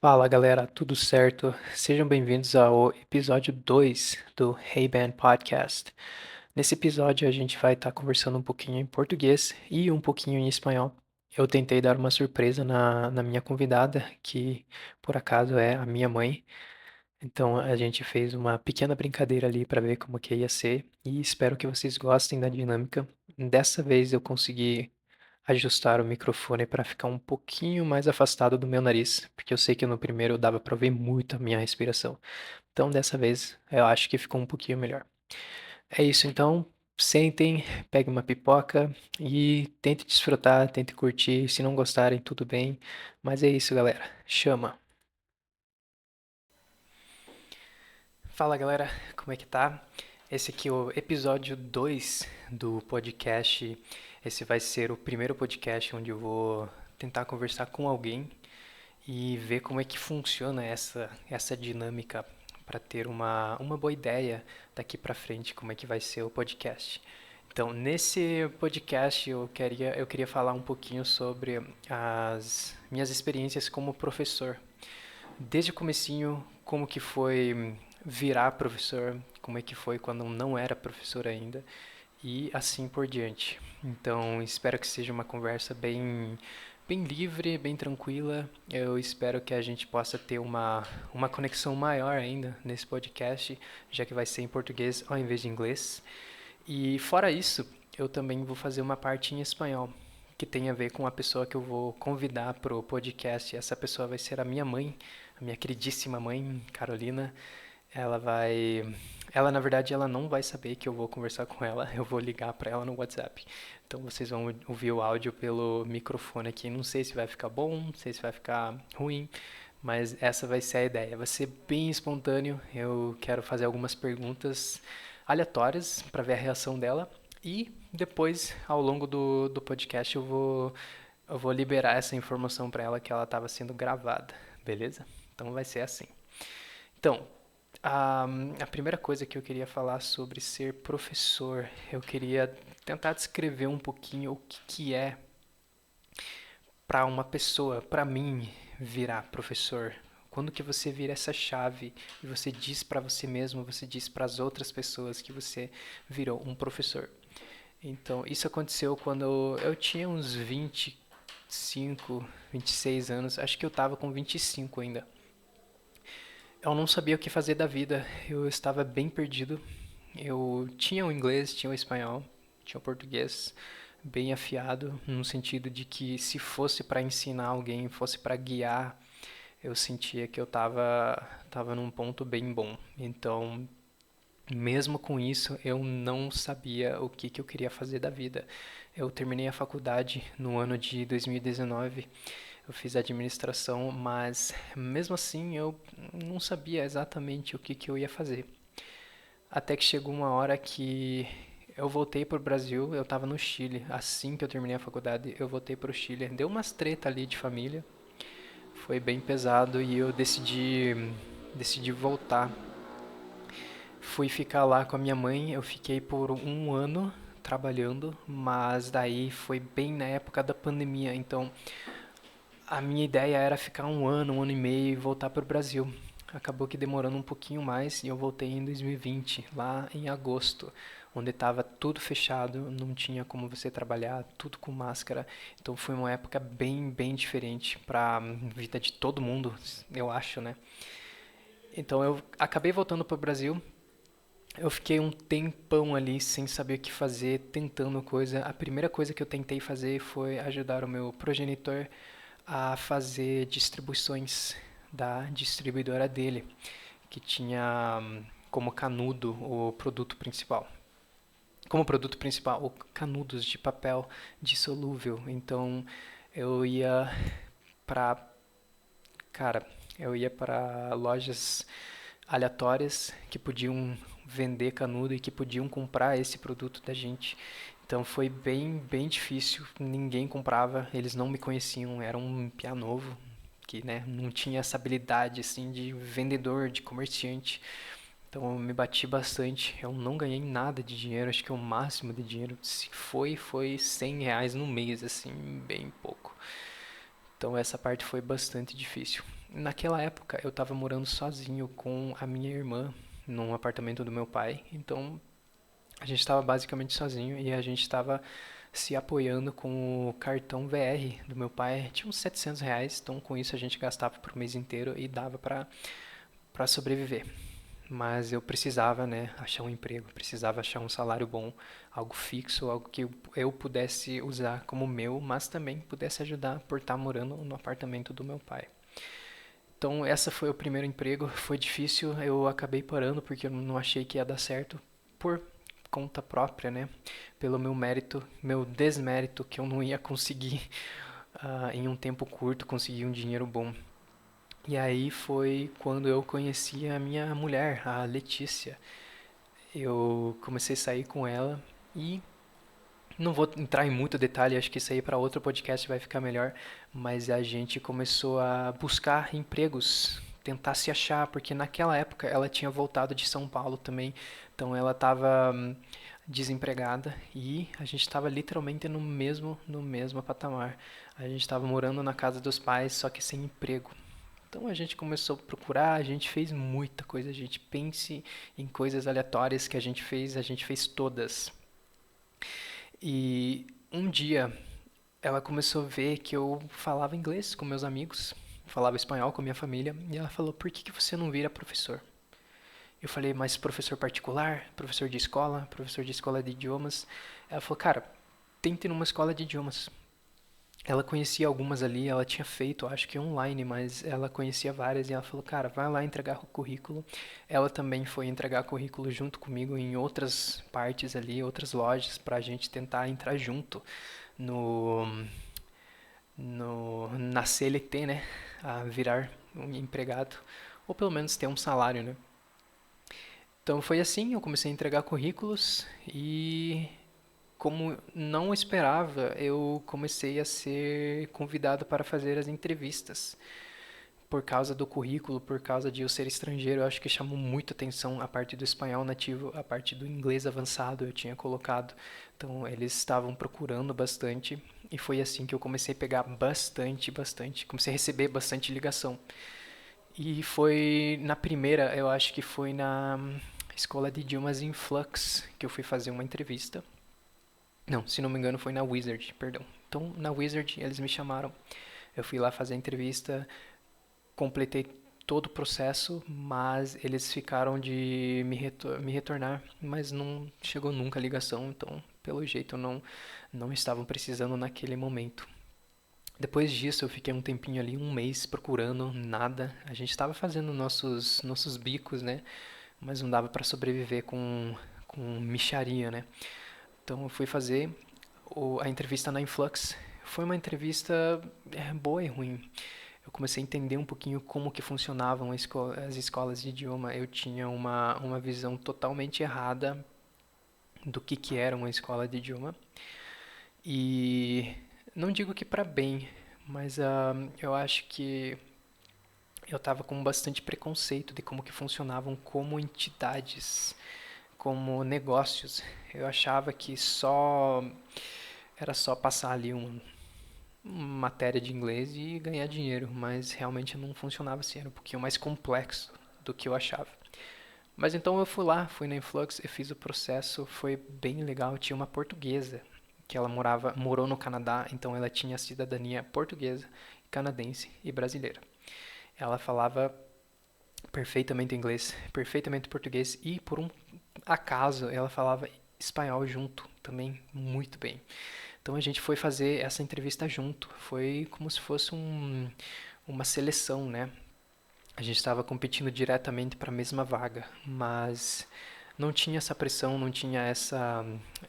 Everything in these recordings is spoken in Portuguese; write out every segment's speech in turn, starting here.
Fala galera, tudo certo? Sejam bem-vindos ao episódio 2 do Hey Band Podcast. Nesse episódio a gente vai estar conversando um pouquinho em português e um pouquinho em espanhol. Eu tentei dar uma surpresa na minha convidada, que por acaso é a minha mãe. Então a gente fez uma pequena brincadeira ali para ver como que ia ser e espero que vocês gostem da dinâmica. Dessa vez eu consegui ajustar o microfone para ficar um pouquinho mais afastado do meu nariz, porque eu sei que no primeiro dava para ouvir muito a minha respiração. Então, dessa vez, eu acho que ficou um pouquinho melhor. É isso, então, sentem, peguem uma pipoca e tente desfrutar, tente curtir. Se não gostarem, tudo bem. Mas é isso, galera. Chama. Fala, galera. Como é que tá? Esse aqui é o episódio 2 do podcast. Esse vai ser o primeiro podcast onde eu vou tentar conversar com alguém e ver como é que funciona essa dinâmica para ter uma boa ideia daqui para frente como é que vai ser o podcast. Então, nesse podcast eu queria falar um pouquinho sobre as minhas experiências como professor. Desde o comecinho, como que foi virar professor, como é que foi quando não era professor ainda e assim por diante. Então, espero que seja uma conversa bem livre, bem tranquila. Eu espero que a gente possa ter uma conexão maior ainda nesse podcast, já que vai ser em português ao invés de inglês. E fora isso, eu também vou fazer uma parte em espanhol, que tem a ver com a pessoa que eu vou convidar para o podcast. Essa pessoa vai ser a minha mãe, a minha queridíssima mãe, Carolina. Ela vai. Ela, na verdade, ela não vai saber que eu vou conversar com ela. Eu vou ligar para ela no WhatsApp. Então vocês vão ouvir o áudio pelo microfone aqui. Não sei se vai ficar bom, não sei se vai ficar ruim, mas essa vai ser a ideia. Vai ser bem espontâneo. Eu quero fazer algumas perguntas aleatórias para ver a reação dela. E depois, ao longo do podcast, eu vou liberar essa informação para ela que ela estava sendo gravada, beleza? Então vai ser assim. Então, a, a primeira coisa que eu queria falar sobre ser professor, eu queria tentar descrever um pouquinho o que é para uma pessoa, para mim, virar professor. Quando que você vira essa chave e você diz para você mesmo, você diz para as outras pessoas que você virou um professor. Então, isso aconteceu quando eu tinha uns 25, 26 anos, acho que eu estava com 25 ainda. Eu não sabia o que fazer da vida, eu estava bem perdido. Eu tinha o inglês, tinha o espanhol, tinha o português bem afiado, no sentido de que se fosse para ensinar alguém, fosse para guiar, eu sentia que eu tava num ponto bem bom. Então, mesmo com isso, eu não sabia o que eu queria fazer da vida. Eu terminei a faculdade no ano de 2019, eu fiz administração, mas mesmo assim eu não sabia exatamente o que eu ia fazer. Até que chegou uma hora que eu voltei pro Brasil, eu tava no Chile. Assim que eu terminei a faculdade, eu voltei pro Chile. Deu umas treta ali de família, foi bem pesado e eu decidi voltar. Fui ficar lá com a minha mãe, eu fiquei por um ano trabalhando, mas daí foi bem na época da pandemia, então a minha ideia era ficar um ano e meio e voltar para o Brasil. Acabou que demorando um pouquinho mais e eu voltei em 2020, lá em agosto, onde estava tudo fechado, não tinha como você trabalhar, tudo com máscara. Então foi uma época bem diferente para a vida de todo mundo, eu acho, né? Então eu acabei voltando para o Brasil. Eu fiquei um tempão ali sem saber o que fazer, tentando coisa. A primeira coisa que eu tentei fazer foi ajudar o meu progenitor a fazer distribuições da distribuidora dele, que tinha como canudo o produto principal. Como produto principal, o canudos de papel dissolúvel. Então eu ia para, cara, eu ia para lojas aleatórias que podiam vender canudo e que podiam comprar esse produto da gente. Então foi bem difícil, ninguém comprava, eles não me conheciam, era um piá novo, que né, não tinha essa habilidade assim de vendedor, de comerciante. Então eu me bati bastante, eu não ganhei nada de dinheiro, acho que o máximo de dinheiro, se foi R$ 100 no mês, assim, bem pouco. Então essa parte foi bastante difícil. naquela época eu estava morando sozinho com a minha irmã num apartamento do meu pai, então a gente estava basicamente sozinho e a gente estava se apoiando com o cartão VR do meu pai. Tinha uns R$ 700, então com isso a gente gastava pro mês inteiro e dava para sobreviver. Mas eu precisava, né, achar um emprego, precisava achar um salário bom, algo fixo, algo que eu pudesse usar como meu, mas também pudesse ajudar por estar morando no apartamento do meu pai. Então, essa foi o primeiro emprego, foi difícil, eu acabei parando porque eu não achei que ia dar certo por conta própria, né? Pelo meu mérito, meu desmérito que eu não ia conseguir em um tempo curto conseguir um dinheiro bom. E aí foi quando eu conheci a minha mulher, a Letícia. Eu comecei a sair com ela e não vou entrar em muito detalhe, acho que isso aí para outro podcast vai ficar melhor, mas a gente começou a buscar empregos, tentar se achar, porque naquela época ela tinha voltado de São Paulo também, então ela estava desempregada e a gente estava literalmente no mesmo patamar. A gente estava morando na casa dos pais, só que sem emprego. Então a gente começou a procurar, a gente fez muita coisa, a gente pense em coisas aleatórias que a gente fez todas. E um dia ela começou a ver que eu falava inglês com meus amigos, falava espanhol com a minha família, e ela falou: "Por que que você não vira professor?" Eu falei: "Mas professor particular, professor de escola de idiomas?" Ela falou: "Cara, tente numa escola de idiomas." Ela conhecia algumas ali, ela tinha feito, acho que online, mas ela conhecia várias e ela falou: "Cara, vai lá entregar o currículo." Ela também foi entregar currículo junto comigo em outras partes ali, outras lojas, pra gente tentar entrar junto no, na CLT, né? A virar um empregado, ou pelo menos ter um salário, né? Então foi assim, eu comecei a entregar currículos e como não esperava, eu comecei a ser convidado para fazer as entrevistas. Por causa do currículo, por causa de eu ser estrangeiro, eu acho que chamou muito atenção a parte do espanhol nativo, a parte do inglês avançado eu tinha colocado. Então eles estavam procurando bastante e foi assim que eu comecei a pegar bastante, comecei a receber bastante ligação. E foi na primeira, eu acho que foi na escola de idiomas Influx que eu fui fazer uma entrevista. Não, se não me engano foi na Wizard, perdão. Então na Wizard eles me chamaram, eu fui lá fazer a entrevista, completei todo o processo, mas eles ficaram de me retornar, mas não chegou nunca a ligação, então pelo jeito não estavam precisando naquele momento. Depois disso eu fiquei um tempinho ali, um mês procurando nada. A gente estava fazendo nossos bicos, né? Mas não dava para sobreviver com mixaria, né? Então eu fui fazer a entrevista na Influx. Foi uma entrevista boa e ruim. Eu comecei a entender um pouquinho como que funcionavam as escolas de idioma. Eu tinha uma visão totalmente errada do que era uma escola de idioma. E não digo que para bem, mas eu acho que eu estava com bastante preconceito de como que funcionavam como entidades, como negócios. Eu achava que só era só passar ali uma matéria de inglês e ganhar dinheiro, mas realmente não funcionava assim, era um pouquinho mais complexo do que eu achava. Mas então eu fui lá, fui na Influx, eu fiz o processo, foi bem legal. Tinha uma portuguesa que ela morou no Canadá, então ela tinha cidadania portuguesa, canadense e brasileira. Ela falava perfeitamente inglês, perfeitamente português e por um acaso ela falava espanhol junto também muito bem. Então a gente foi fazer essa entrevista junto, foi como se fosse uma seleção, né? A gente estava competindo diretamente para a mesma vaga, mas não tinha essa pressão, não tinha essa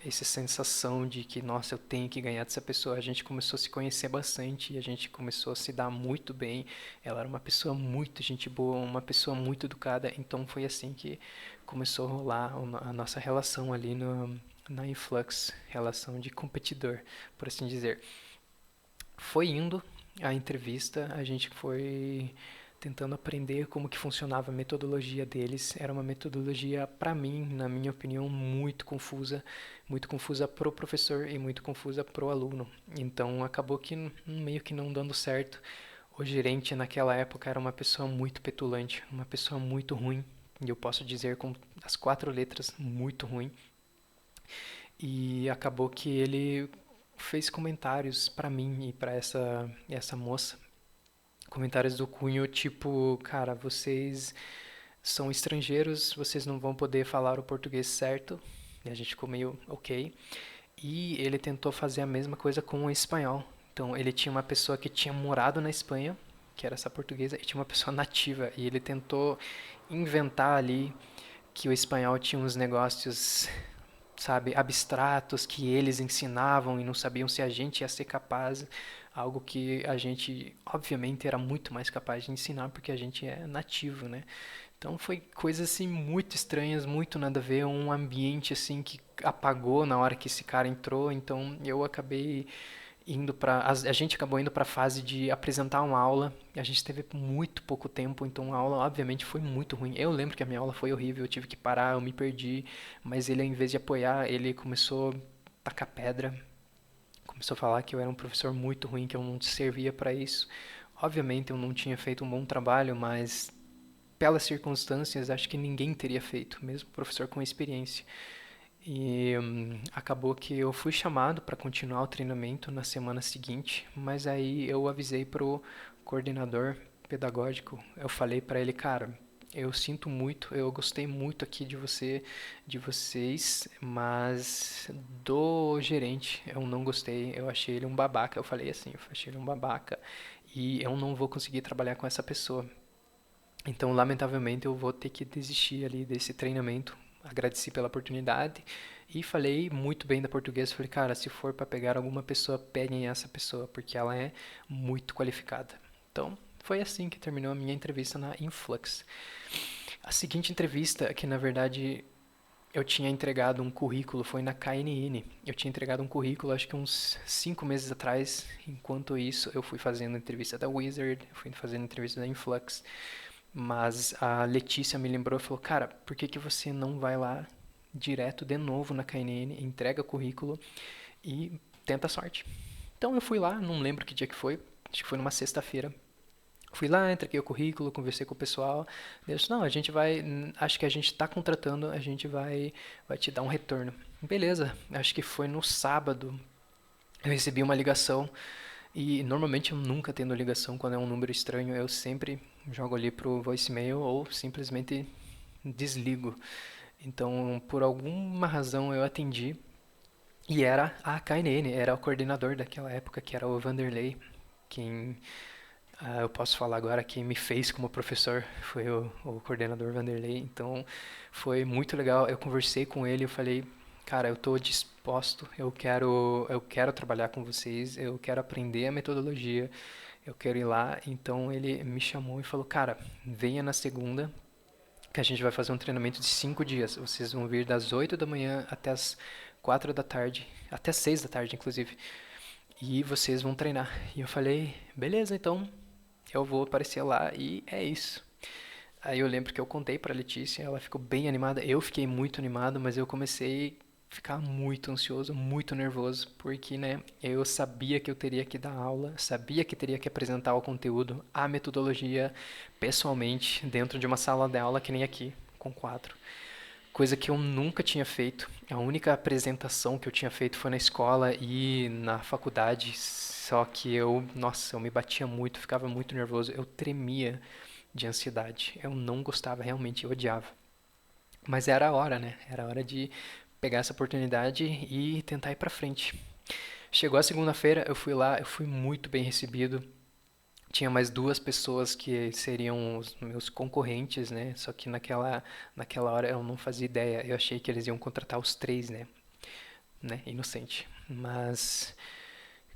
sensação de que, nossa, eu tenho que ganhar dessa pessoa. A gente começou a se conhecer bastante e a gente começou a se dar muito bem. Ela era uma pessoa muito gente boa, uma pessoa muito educada, então foi assim que começou a rolar a nossa relação ali na Influx, relação de competidor, por assim dizer. Foi indo a entrevista, a gente foi tentando aprender como que funcionava a metodologia deles. Era uma metodologia, para mim, na minha opinião, muito confusa pro professor e muito confusa pro aluno. Então acabou que meio que não dando certo. O gerente naquela época era uma pessoa muito petulante, uma pessoa muito ruim, e eu posso dizer com as 4 letras, muito ruim. E acabou que ele fez comentários pra mim e pra essa moça, comentários do cunho tipo, cara, vocês são estrangeiros, vocês não vão poder falar o português certo. E a gente ficou meio ok. E ele tentou fazer a mesma coisa com o espanhol. Então, ele tinha uma pessoa que tinha morado na Espanha, que era essa portuguesa, e tinha uma pessoa nativa. E ele tentou inventar ali que o espanhol tinha uns negócios, sabe, abstratos que eles ensinavam e não sabiam se a gente ia ser capaz, algo que a gente, obviamente, era muito mais capaz de ensinar porque a gente é nativo, né? Então foi coisas assim muito estranhas, muito nada a ver, um ambiente assim que apagou na hora que esse cara entrou, então eu acabei indo para a gente acabou indo para a fase de apresentar uma aula. A gente teve muito pouco tempo, então a aula obviamente foi muito ruim. Eu lembro que a minha aula foi horrível, eu tive que parar, eu me perdi, mas ele, em vez de apoiar, ele começou a tacar pedra, começou a falar que eu era um professor muito ruim, que eu não servia para isso. Obviamente eu não tinha feito um bom trabalho, mas pelas circunstâncias acho que ninguém teria feito, mesmo professor com experiência. E acabou que eu fui chamado para continuar o treinamento na semana seguinte, mas aí eu avisei pro coordenador pedagógico, eu falei para ele, cara, eu sinto muito, eu gostei muito aqui de vocês, mas do gerente eu não gostei, eu achei ele um babaca, eu falei assim, eu achei ele um babaca e eu não vou conseguir trabalhar com essa pessoa. Então, lamentavelmente, eu vou ter que desistir ali desse treinamento. Agradeci pela oportunidade e falei muito bem da portuguesa. Falei, cara, se for para pegar alguma pessoa, peguem essa pessoa, porque ela é muito qualificada. Então, foi assim que terminou a minha entrevista na Influx. A seguinte entrevista, que na verdade eu tinha entregado um currículo, foi na KNN. Eu tinha entregado um currículo, acho que uns 5 meses atrás. Enquanto isso, eu fui fazendo entrevista da Wizard, fui fazendo entrevista da Influx. Mas a Letícia me lembrou e falou, cara, por que que você não vai lá direto de novo na KNN, entrega currículo e tenta a sorte? Então eu fui lá, não lembro que dia que foi, acho que foi numa sexta-feira. Fui lá, entreguei o currículo, conversei com o pessoal. Eles, não, a gente vai, acho que a gente está contratando, a gente vai te dar um retorno. Beleza, acho que foi no sábado. Eu recebi uma ligação e normalmente eu nunca tendo ligação quando é um número estranho, eu sempre jogo ali pro voicemail ou simplesmente desligo. Então, por alguma razão eu atendi e era a KNN, era o coordenador daquela época, que era o Vanderlei, quem eu posso falar agora, quem me fez como professor foi o coordenador Vanderlei. Então, foi muito legal. Eu conversei com ele, eu falei, cara, eu estou disposto, eu quero trabalhar com vocês, eu quero aprender a metodologia, eu quero ir lá. Então, ele me chamou e falou, cara, venha na segunda, que a gente vai fazer um treinamento de 5 dias. Vocês vão vir das 8 da manhã até as 4 da tarde, até 6 da tarde, inclusive. E vocês vão treinar. E eu falei, beleza, então eu vou aparecer lá e é isso. Aí eu lembro que eu contei pra Letícia, ela ficou bem animada, eu fiquei muito animado, mas eu comecei a ficar muito ansioso, muito nervoso, porque, né, eu sabia que eu teria que dar aula, sabia que teria que apresentar o conteúdo, a metodologia, pessoalmente, dentro de uma sala de aula que nem aqui, com quatro. Coisa que eu nunca tinha feito. A única apresentação que eu tinha feito foi na escola e na faculdade. Só que nossa, eu me batia muito, ficava muito nervoso, eu tremia de ansiedade. Eu não gostava realmente, eu odiava. Mas era a hora, né? Era a hora de pegar essa oportunidade e tentar ir pra frente. Chegou a segunda-feira, eu fui lá, eu fui muito bem recebido. Tinha mais 2 pessoas que seriam os meus concorrentes, né? Só que naquela hora eu não fazia ideia. Eu achei que eles iam contratar os 3, né? Inocente. Mas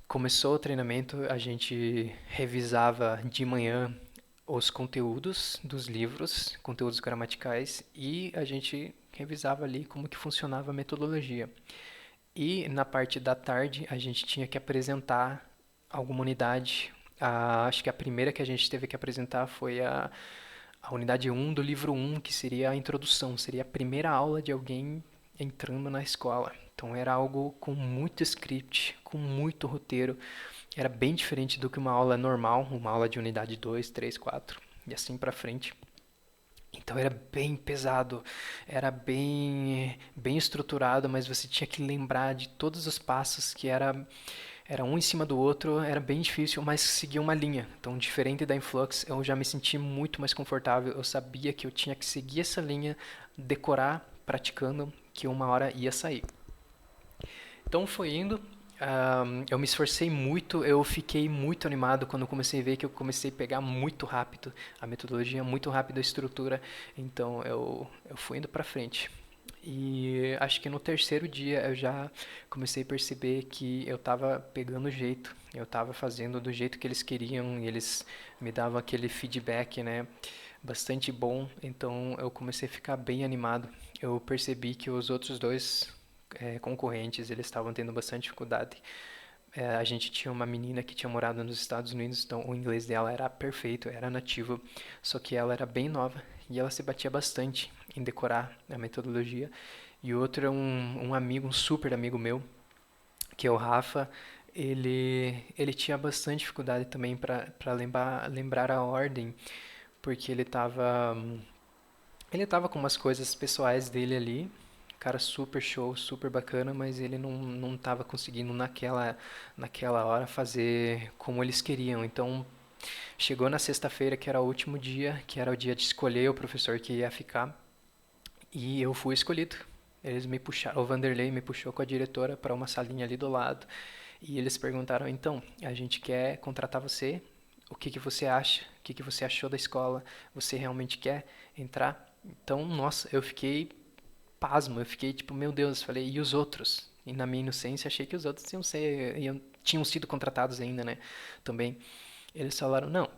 começou o treinamento, a gente revisava de manhã os conteúdos dos livros, conteúdos gramaticais, e a gente revisava ali como que funcionava a metodologia. E na parte da tarde a gente tinha que apresentar alguma unidade. Acho que a primeira que a gente teve que apresentar foi a unidade 1 do livro 1, que seria a introdução, seria a primeira aula de alguém entrando na escola. Então era algo com muito script, com muito roteiro. Era bem diferente do que uma aula normal, uma aula de unidade 2, 3, 4 e assim pra frente. Então era bem pesado, era bem estruturado, mas você tinha que lembrar de todos os passos que era um em cima do outro, era bem difícil, mas seguia uma linha. Então, diferente da Influx, eu já me senti muito mais confortável. Eu sabia que eu tinha que seguir essa linha, decorar, praticando, que uma hora ia sair. Então foi indo. Eu me esforcei muito, eu fiquei muito animado quando eu comecei a ver que eu comecei a pegar muito rápido a metodologia, muito rápido a estrutura. Então eu fui indo para frente. E acho que no terceiro dia eu já comecei a perceber que eu estava pegando o jeito, eu estava fazendo do jeito que eles queriam e eles me davam aquele feedback, né, bastante bom. Então eu comecei a ficar bem animado. Eu percebi que os outros dois concorrentes eles estavam tendo bastante dificuldade. A gente tinha uma menina que tinha morado nos Estados Unidos, então o inglês dela era perfeito, era nativo, só que ela era bem nova e ela se batia bastante em decorar a metodologia. E outro é um amigo, um super amigo meu, que é o Rafa. Ele tinha bastante dificuldade também para lembrar a ordem, porque ele tava com umas coisas pessoais dele ali, cara super show, super bacana, mas ele não tava conseguindo naquela hora fazer como eles queriam. Então, chegou na sexta-feira, que era o último dia, que era o dia de escolher o professor que ia ficar, e eu fui escolhido. Eles me puxaram, o Vanderlei me puxou com a diretora para uma salinha ali do lado, e eles perguntaram: "Então, a gente quer contratar você. O que que você acha? O que que você achou da escola? Você realmente quer entrar?" Então, nossa, eu fiquei pasmo, eu fiquei tipo, meu Deus, falei, e os outros? E na minha inocência achei que os outros tinham sido contratados ainda, né? Também. Eles falaram, não,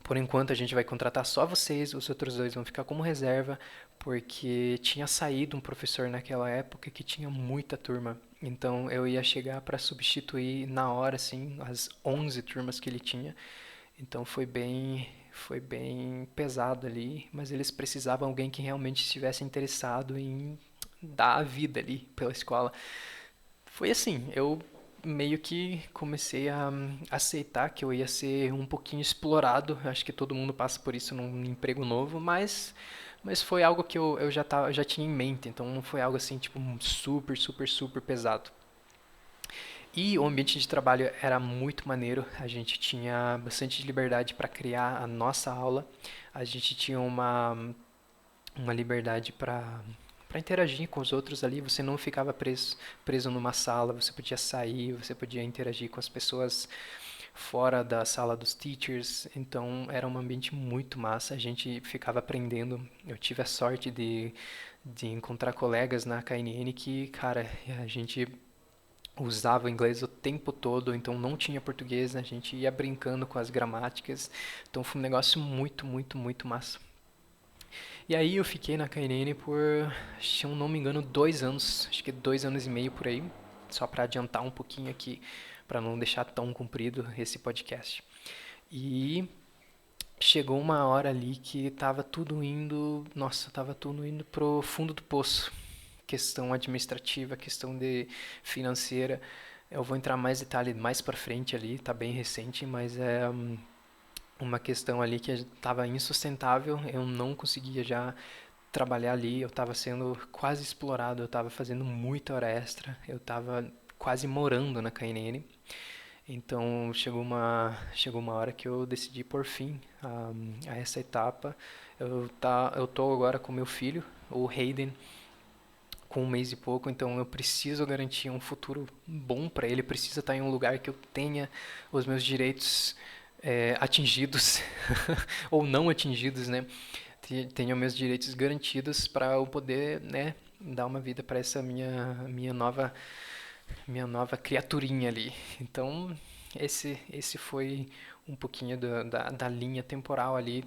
por enquanto a gente vai contratar só vocês, os outros dois vão ficar como reserva, porque tinha saído um professor naquela época que tinha muita turma. Então eu ia chegar para substituir na hora, assim, as 11 turmas que ele tinha. Então foi bem pesado ali, mas eles precisavam de alguém que realmente estivesse interessado em dar a vida ali pela escola. Foi assim, eu meio que comecei a aceitar que eu ia ser um pouquinho explorado. Acho que todo mundo passa por isso num emprego novo, mas foi algo que eu já tinha em mente, então não foi algo assim, tipo, super, super, super pesado. E o ambiente de trabalho era muito maneiro, a gente tinha bastante liberdade para criar a nossa aula, a gente tinha uma liberdade para interagir com os outros ali, você não ficava preso numa sala, você podia sair, você podia interagir com as pessoas fora da sala dos teachers, então era um ambiente muito massa, a gente ficava aprendendo. Eu tive a sorte de encontrar colegas na KNN que, cara, a gente usava o inglês o tempo todo, então não tinha português, a gente ia brincando com as gramáticas, então foi um negócio muito, muito, muito massa. E aí eu fiquei na KNN por, se eu não me engano, 2 anos, acho que 2 anos e meio por aí, só para adiantar um pouquinho aqui, para não deixar tão comprido esse podcast. E chegou uma hora ali que tava tudo indo, nossa, tava tudo indo pro fundo do poço. Questão administrativa, questão de financeira. Eu vou entrar mais detalhe mais para frente ali, tá bem recente, mas é uma questão ali que estava insustentável. Eu não conseguia já trabalhar ali, eu estava sendo quase explorado, eu estava fazendo muita hora extra, eu estava quase morando na KNN. Então chegou uma hora que eu decidi por fim a essa etapa. Eu tô agora com meu filho, o Hayden, com 1 mês e pouco, então eu preciso garantir um futuro bom para ele, precisa estar em um lugar que eu tenha os meus direitos atingidos ou não atingidos, né? Tenha meus direitos garantidos para eu poder, né, dar uma vida para essa minha nova criaturinha ali. Então esse foi um pouquinho da linha temporal ali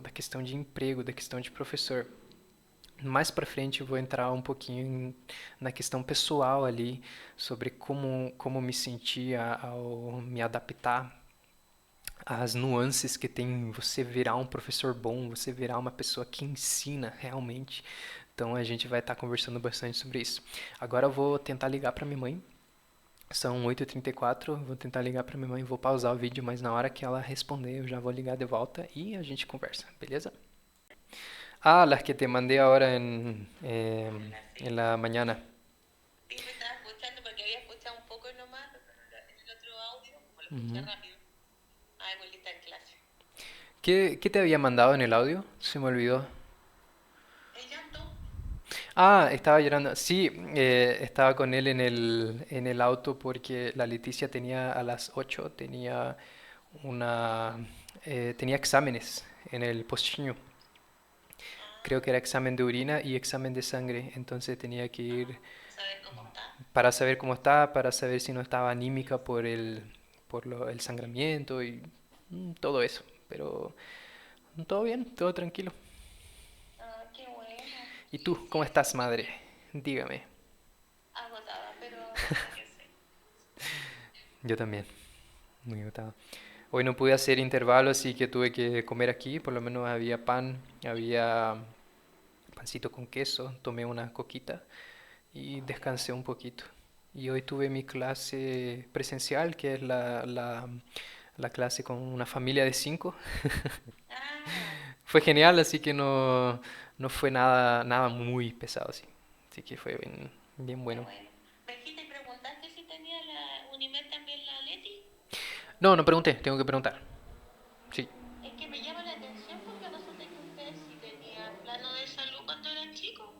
da questão de emprego, da questão de professor. Mais para frente eu vou entrar um pouquinho na questão pessoal ali, sobre como me sentia ao me adaptar às nuances que tem você virar um professor bom, você virar uma pessoa que ensina realmente. Então a gente vai estar conversando bastante sobre isso. Agora eu vou tentar ligar para minha mãe. São 8h34, vou tentar ligar para minha mãe, vou pausar o vídeo, mas na hora que ela responder eu já vou ligar de volta y a gente conversa, beleza? Ah, las que te mandé ahora en la mañana. Sí, me estaba escuchando porque había escuchado un poco nomás, pero en el otro audio, como lo escuché Ujú. rápido. Ah, igual está en clase. ¿Qué te había mandado en el audio? Se me olvidó. El llanto. Ah, estaba llorando. Sí, estaba con él en el auto porque la Leticia tenía a las 8, una, tenía exámenes en el postinho. Creo que era Ah, examen de orina y examen de sangre. Entonces tenía que ir para saber cómo está. para saber cómo está, para saber si no estaba anímica el sangramiento y todo eso. Pero todo bien, todo tranquilo. Ah, qué bueno. ¿Y tú, cómo estás, madre? Dígame. Agotada, pero nada que hacer. Yo también, muy agotado. Hoy no pude hacer intervalos, así que tuve que comer aquí. Por lo menos había pan, había pancito con queso, tomé una coquita y Ah, qué descansé bueno. un poquito. Y hoy tuve mi clase presencial, que es la clase con una familia de 5. Ah, Fue genial, así que no fue nada muy pesado, así. Así que fue bien qué bueno. bueno. Me dijiste y preguntaste si tenía la Unimed también la Leti. No, no pregunté, tengo que preguntar. Sí. Es que me llama la atención porque resulta que ustedes sí tenían plano de salud cuando eran chicos.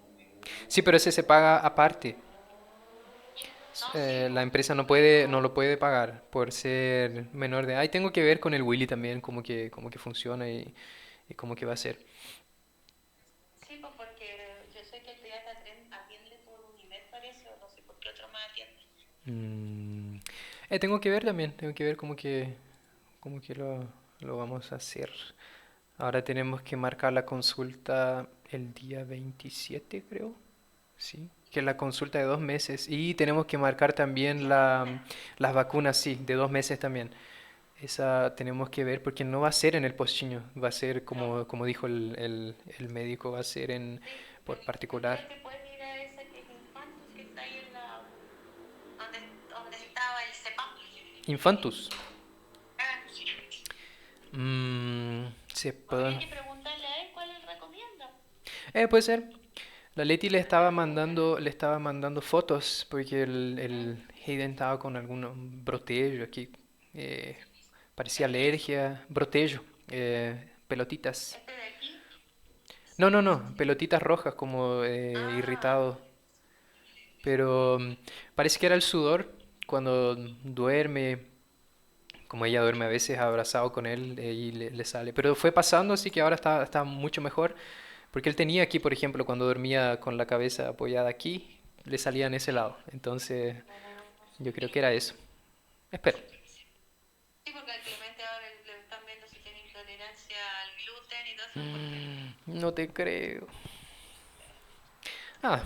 Sí, pero ese se paga aparte. No, sí, La pues, empresa no pero lo puede pagar por ser menor de edad. Y tengo que ver con el Willy también cómo que funciona y cómo que va a ser. sí, pues porque yo sé que el pediatra atiende por Unimed, parece, o no sé por qué otro más atiende. Mm, tengo que ver también, tengo que ver cómo que lo vamos a hacer. Ahora tenemos que marcar la consulta el día 27, creo. Sí, que es la consulta de 2 meses. Y tenemos que marcar también ¿Las vacunas? las vacunas, sí, de 2 meses también. Esa tenemos que ver porque no va a ser en el postinho, va a ser No. como dijo el médico, va a ser Sí, por me dijeron particular. que pueden ir a esa que es Infantus, que está ahí en la... donde estaba el CEPAP. Infantus. Ah, Se habría puede. que preguntarle a él cuál él recomienda. Puede ser. La Leti le Habría estaba que preguntarle. mandando fotos porque Mm, el Hayden estaba con algún brotello aquí. eh, Parecía ¿El qué? alergia. Brotello. Pelotitas. ¿Este de aquí? No, pelotitas rojas como Ah, irritado. Pero parece que era el sudor cuando duerme, como ella duerme a veces abrazado con él y le sale. Pero fue pasando, así que ahora está mucho mejor. Porque él tenía aquí, por ejemplo, cuando dormía con la cabeza apoyada aquí, le salía en ese lado. Entonces ah, yo creo que era eso. Espero. sí, porque al Clemente ahora le están viendo si tiene intolerancia al gluten y todo eso, porque No te creo. Ah,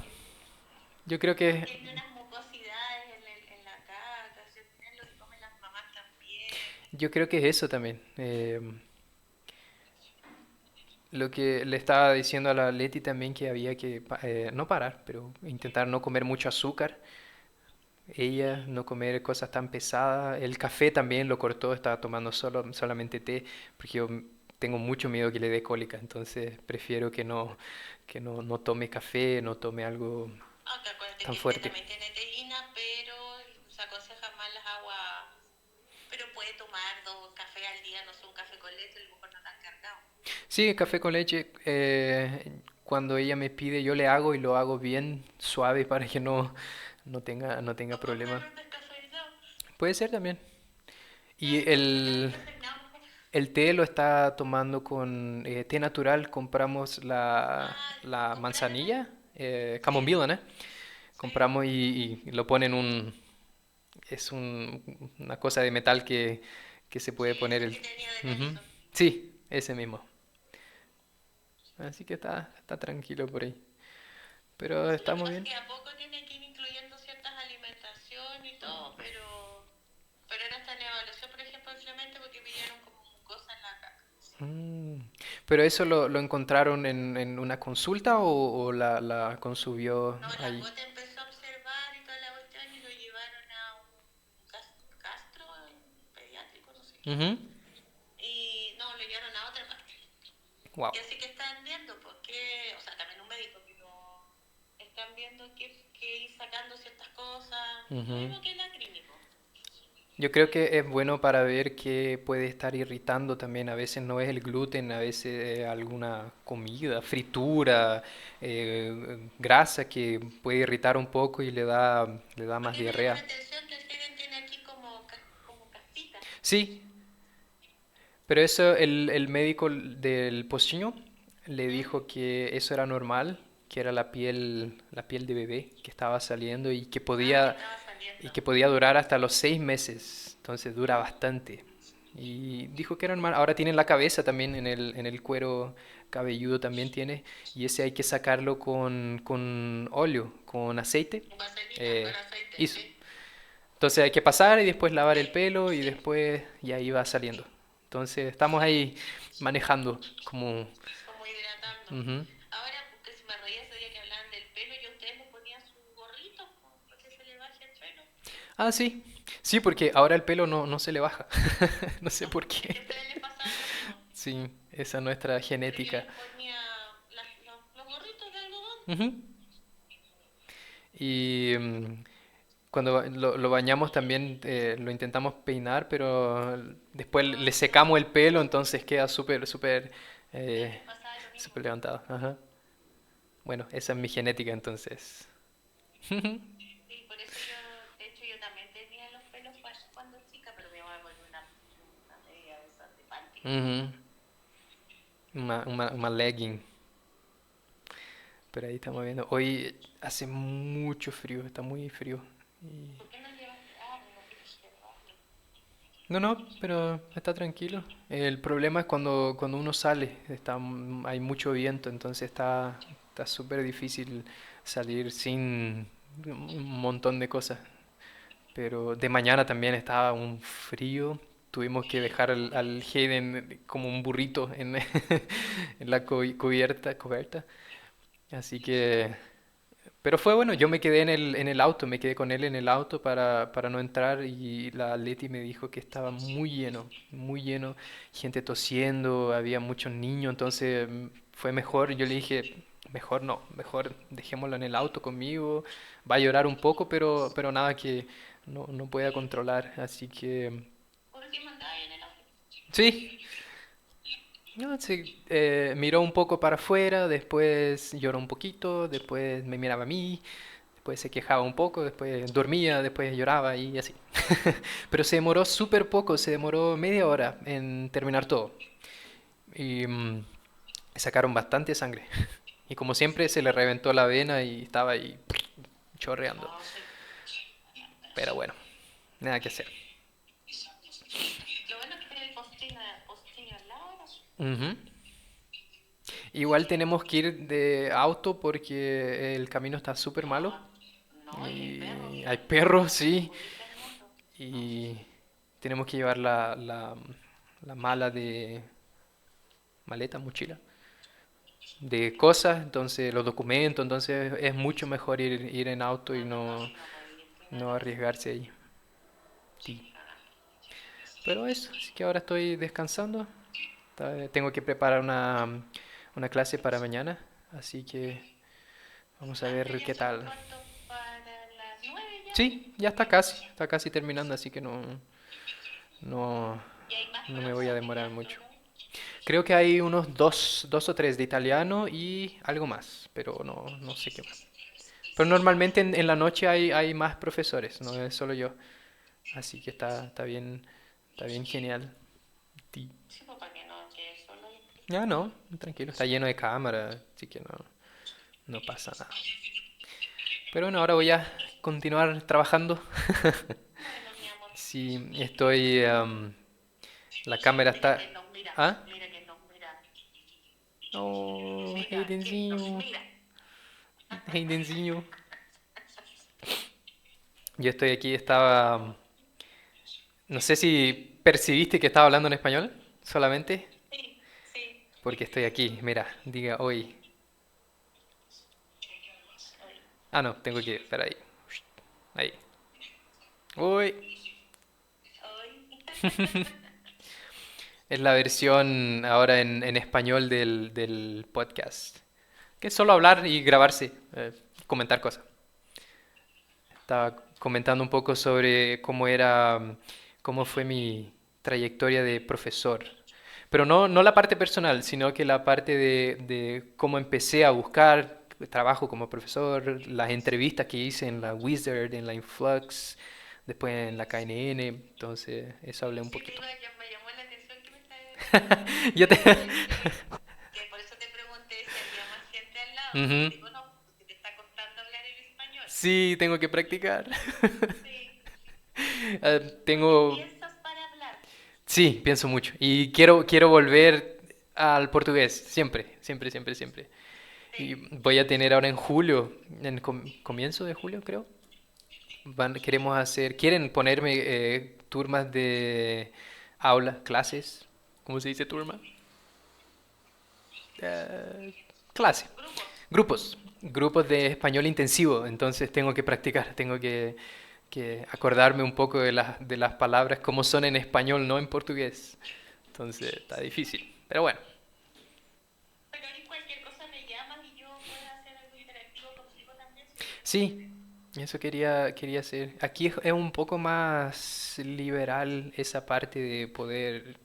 yo creo que tiene unas mucosidades en la caca, ¿cierto? Es lo que comen las mamás también. yo creo que es eso también. Lo que le estaba diciendo a la Leti también que había que no parar, pero intentar no comer mucho azúcar. Ella no comer cosas tan pesadas. El café también lo cortó, estaba tomando solamente té, porque yo tengo mucho miedo que le dé cólica, entonces prefiero que no tome café, no tome algo Aunque acuérdate tan que el té fuerte. también tiene teína, pero se aconseja más las aguas. Pero puede tomar 2 cafés al día, no sé, un café con leche, a lo mejor no tan cargado. Sí, café con leche, cuando ella me pide yo le hago y lo hago bien suave para que no tenga O problema. comprarle un descafeinado. Puede ser también. Y Comprarle descafeinado mejor. el té lo está tomando con té natural. Compramos Ah, la comprarle más. manzanilla, Sí, camomila, ¿no? sí. Compramos y lo ponen una cosa de metal que se Sí, puede poner ese el... que tenía de Ujú. Nelson. Sí, ese mismo. Así que está tranquilo por ahí. Pero Sí, lo que estamos pasa es bien. que a poco tiene que ir incluyendo ciertas alimentaciones y todo, pero no está en evaluación, por ejemplo, el Clemente porque pillaron como mucosa en la caca. Mm. ¿Pero eso lo encontraron en una consulta o la consumió No, la ahí? gota empezó a observar y toda la cuestión y lo llevaron a un gastro, un pediátrico, no sé qué. Ujú. Y no, lo llevaron a otra parte. Wow. Y así que están viendo, pues, que, o sea, también un médico, pero están viendo que ir sacando ciertas cosas. Lo Ujú. mismo que la clínica. Yo creo que es bueno para ver qué puede estar irritando también. A veces no es el gluten, a veces es alguna comida, fritura, grasa que puede irritar un poco y le da más Porque me llamó la diarrea. atención que el Steven tiene aquí como, como caspita. Sí, pero eso el médico del postiño le ¿Mm? dijo que eso era normal, que era la piel de bebé que estaba saliendo Ah, que estaba y saliendo. que podía durar hasta los 6 meses. Entonces dura bastante. Y dijo que era normal. Ahora tiene la cabeza también, en el cuero cabelludo también tiene. Y ese hay que sacarlo con óleo, con aceite. Vaselina con Eh, aceite, Eso. sí. Entonces hay que pasar y después lavar el pelo y Sí, después y ahí va saliendo. Entonces estamos ahí manejando como... como hidratando. Ujú. Ahora, porque si me reía ese día que hablaban del pelo, y ustedes le ponían su gorrito para que se le baje el pelo. Ah, sí. Sí, porque ahora el pelo no se le baja. No sé No, por es que qué. a ustedes les pasaba lo mismo. Sí, esa es nuestra Pero yo genética. les ponía los gorritos de algodón. Ujú. Y cuando lo bañamos también lo intentamos peinar, pero después le Ay, no. secamos el pelo, entonces queda súper, súper, Les eh, pasaba lo mismo. súper levantado. Ajá. Bueno, esa es mi genética entonces. Sí, por eso yo, de hecho, yo también tenía los pelos cuando chica, pero mi mamá me ponía una media de esas de panty. Ujú. Una legging. Pero ahí estamos viendo. Hoy hace mucho frío, está muy frío. Y- ¿Por qué no llevaste? Ah, pero no quieres llevarlo. No, no, pero está tranquilo. El problema es cuando uno sale, hay mucho viento, entonces está súper difícil salir sin un montón de cosas. Pero de mañana también estaba un frío. Tuvimos que Sí, dejar al Hayden como un burrito en, en la cubierta. Así que pero fue bueno, yo me quedé en el auto, me quedé con él en el auto para no entrar y la Leti me dijo que estaba muy lleno, gente tosiendo, había muchos niños, entonces fue mejor, yo le dije, mejor no, mejor dejémoslo en el auto conmigo, va a llorar un poco, pero nada que no pueda controlar, así que por último andaba ahí en el auto. sí, no, sí, miró un poco para afuera, después lloró un poquito, después me miraba a mí, después se quejaba un poco, después dormía, después lloraba y así. Pero se demoró súper poco, se demoró media hora en terminar todo. Y sacaron bastante sangre. Y como siempre se le reventó la vena y estaba ahí chorreando. No, sí. Pero bueno, nada que hacer. Lo bueno es que tiene el postillo al lado. Ujú. Igual tenemos que ir de auto porque el camino está súper malo. No, no, y hay perros. Y hay perros, No sí. podía ir caminando. No, sí. Y tenemos que llevar la mala de maleta, mochila, de cosas, entonces los documentos, entonces es mucho mejor ir en auto y No, no, sí, no podía ir no primero. arriesgarse ahí. Sí, Sí. ni cagando. Pero eso, así que ahora estoy descansando. Tengo que preparar una clase para mañana, así que vamos a Marta, ver ya qué son tal. cuarto para las 9 ya. Sí, ya está casi terminando, así que no, Y hay más no me voy a profes demorar opinando, mucho. ¿no? Creo que hay unos dos o tres de italiano y algo más, pero no sé qué más. Pero normalmente en la noche hay más profesores, no es solo yo. Así que está bien genial. Ti- Sí, pues para que no quede solo ahí. Ya no, tranquilo, está lleno de cámaras, así que no pasa nada. Pero bueno, ahora voy a continuar trabajando. Bueno, mi amor. Sí, estoy... la cámara Mira está... que nos mira. ¿Ah? Mira que nos mira. Oh, Mira que nos Haydenzinho, mira. Haydenzinho. Yo estoy aquí, estaba... No sé si percibiste que estaba hablando en español solamente, Sí, sí. porque estoy aquí. Mira, diga hoy. Hoy. Ah, no, tengo que... Espera ahí. Ahí. Hoy. Hoy. Es la versión ahora en español del podcast. Que es solo hablar y grabarse, comentar cosas. Estaba comentando un poco sobre cómo era, cómo fue mi trayectoria de profesor. Pero no la parte personal, sino que la parte de cómo empecé a buscar trabajo como profesor, las entrevistas que hice en la Wizard, en la Influx, después en la KNN. Entonces, eso hablé un Sí, te poquito. digo, ya me llamó la atención que me estás diciendo. Ya te... Que por eso te pregunté si había más gente al lado, porque Ujú. digo, no, porque te está costando hablar el español. Sí, tengo que practicar. Sí, porque Tengo... piensas para hablar. Sí, pienso mucho. Y quiero volver al portugués, siempre, siempre, siempre, siempre. Y Sí. voy a tener ahora en julio, en comienzo de julio creo, queremos hacer, quieren ponerme turmas de aula, clases, ¿cómo se dice turma? Clase, Grupos. grupos de español intensivo, entonces tengo que practicar, que acordarme un poco de las palabras como son en español, no en portugués. Entonces está difícil, pero bueno. Pero ahí cualquier cosa me llamas y yo puedo hacer algo interactivo contigo también, si quieres. Sí, eso quería hacer. Aquí es un poco más liberal esa parte de poder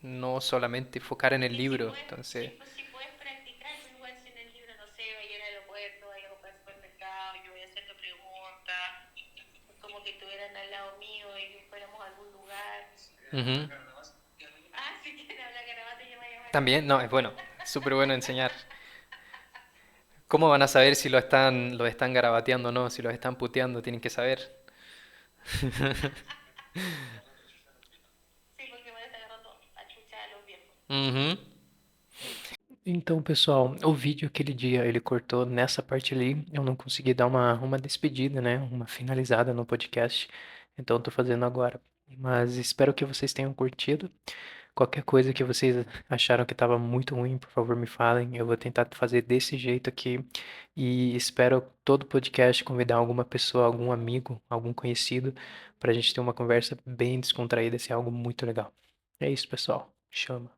no solamente enfocar en el Y si libro. puedes, Entonces, sí, pues si puedes practicar, pues igual si en el libro, no sé, vaya al aeropuerto, vaya a comprar al supermercado, yo voy haciendo preguntas, es como que estuvieran al lado mío y que fuéramos a algún lugar. ujú. Ah, si quieren hablar garabato, yo me llamo la También, no, es atención. bueno, es súper bueno enseñar. ¿Cómo van a saber si lo están garabateando o no? Si los están puteando, tienen que saber. Sí, porque me está agarrando a chucha a los viejos. Uhum. Então, pessoal, o vídeo aquele dia ele cortou nessa parte ali. Eu não consegui dar uma despedida, né? Uma finalizada no podcast. Então, eu tô fazendo agora. Mas espero que vocês tenham curtido. Qualquer coisa que vocês acharam que estava muito ruim, por favor, me falem. Eu vou tentar fazer desse jeito aqui. E espero todo podcast convidar alguma pessoa, algum amigo, algum conhecido, para a gente ter uma conversa bem descontraída. Isso é algo muito legal. É isso, pessoal. Chama.